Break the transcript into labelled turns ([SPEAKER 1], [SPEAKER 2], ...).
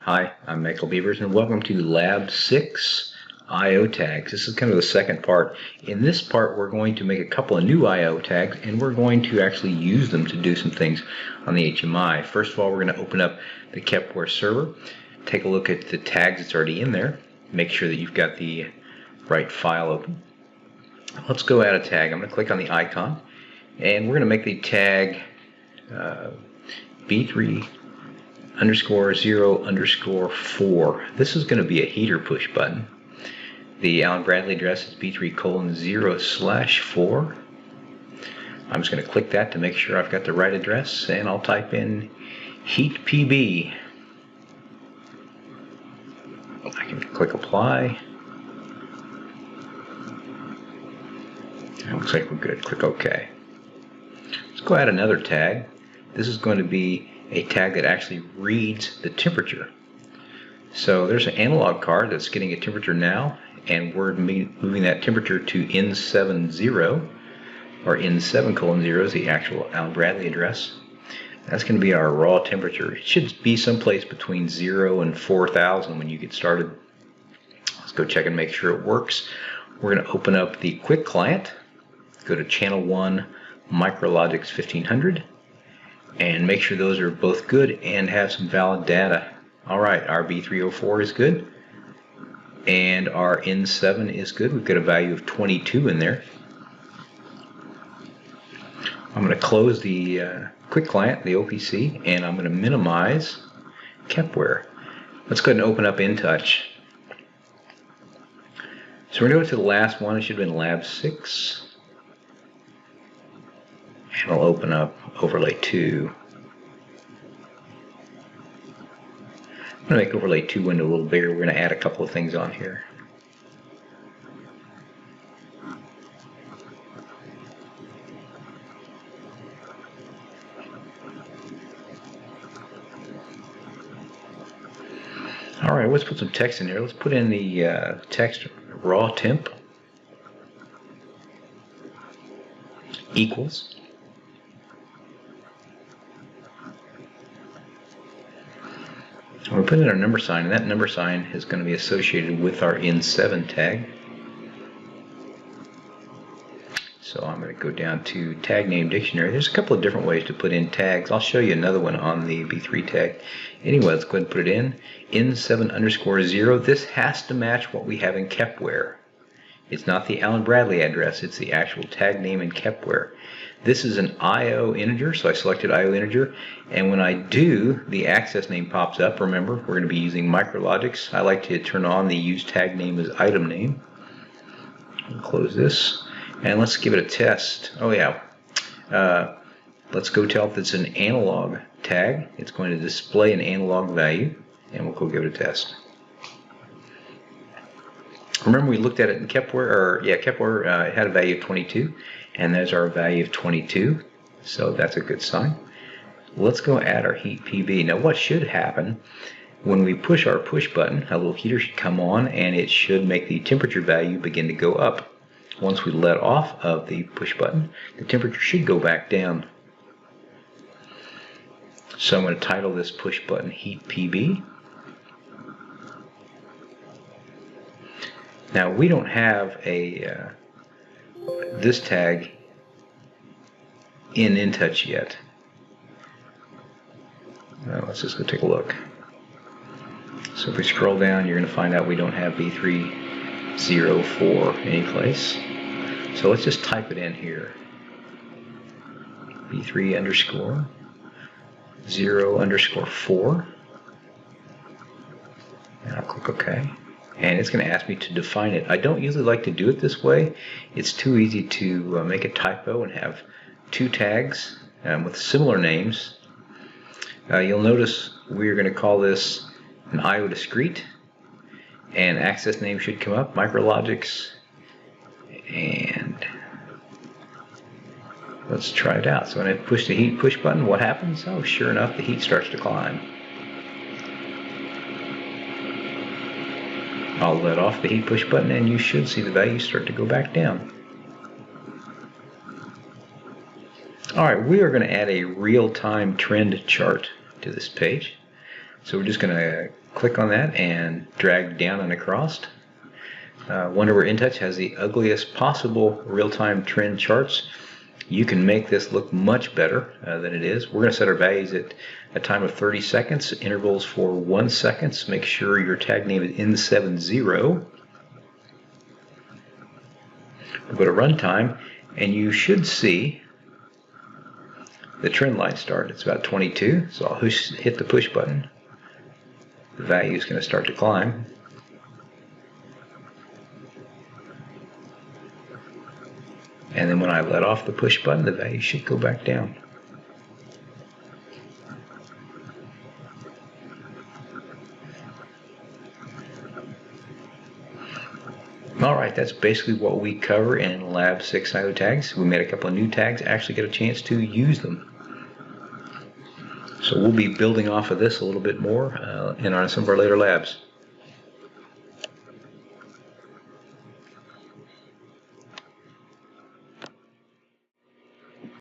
[SPEAKER 1] Hi, I'm Michael Beavers and welcome to Lab 6 I/O tags. This is kind of the second part. In this part we're going to make a couple of new I/O tags and we're going to actually use them to do some things on the HMI. First of all, we're going to open up the Kepware server, take a look at the tags that's already in there, make sure that you've got the right file open. Let's go add a tag. I'm going to click on the icon and we're going to make the tag B3_0_4. This is going to be a heater push button. The Allen Bradley address is B3:0/4. I'm just going to click that to make sure I've got the right address, and I'll type in heat PB. I can click apply. It looks like we're good. Click OK. Let's go add another tag. This is going to be a tag that actually reads the temperature. So there's an analog card that's getting a temperature now, and we're moving that temperature to N70, or N7:0 is the actual Allen Bradley address. That's going to be our raw temperature. It should be someplace between 0 and 4000 when you get started. Let's go check and make sure it works. We're going to open up the Quick Client, go to Channel 1 Micrologix 1500, and make sure those are both good and have some valid data. Alright, our B304 is good, and our N7 is good. We've got a value of 22 in there. I'm going to close the Quick Client, the OPC, and I'm going to minimize Kepware. Let's go ahead and open up InTouch. So we're going to go to the last one. It should have been Lab 6. And I'll open up Overlay 2. I'm going to make Overlay 2 window a little bigger. We're going to add a couple of things on here. Alright, let's put some text in here. Let's put in the text raw temp equals. We're putting in our number sign, and that number sign is going to be associated with our N7 tag. So I'm going to go down to tag name dictionary. There's a couple of different ways to put in tags. I'll show you another one on the B3 tag. Anyway, let's go ahead and put it in. N7_0. This has to match what we have in Kepware. It's not the Allen Bradley address, it's the actual tag name in Kepware. This is an IO integer, so I selected IO integer, and when I do, the access name pops up. Remember, we're going to be using Micrologix. I like to turn on the use tag name as item name. I'll close this, and let's give it a test. Oh yeah, let's go tell if it's an analog tag. It's going to display an analog value, and we'll go give it a test. Remember, we looked at it in Kepware, Kepware it had a value of 22, and there's our value of 22, so that's a good sign. Let's go add our heat PB. Now what should happen when we push our push button, a little heater should come on and it should make the temperature value begin to go up. Once we let off of the push button, the temperature should go back down. So I'm going to title this push button heat PB. Now we don't have a this tag in InTouch yet. Let's just go take a look. So if we scroll down, you're going to find out we don't have B3:04 anyplace. So let's just type it in here. B3_0_4. And I'll click OK. And it's going to ask me to define it. I don't usually like to do it this way. It's too easy to make a typo and have two tags with similar names. You'll notice we're going to call this an IO discrete, and access name should come up, Micrologix, and let's try it out. So when I push the heat push button, what happens? Oh, sure enough, the heat starts to climb. I'll let off the heat push button and you should see the value start to go back down. Alright, we are going to add a real-time trend chart to this page. So we're just going to click on that and drag down and across. Wonderware InTouch has the ugliest possible real-time trend charts. You can make this look much better than it is. We're going to set our values at a time of 30 seconds, intervals for 1 second. Make sure your tag name is N70. We'll go to runtime, and you should see the trend line start. It's about 22, so I'll hit the push button. The value is going to start to climb. And then when I let off the push button, the value should go back down. Alright, that's basically what we cover in Lab 6 IO tags. We made a couple of new tags, actually get a chance to use them. So we'll be building off of this a little bit more in some of our later labs.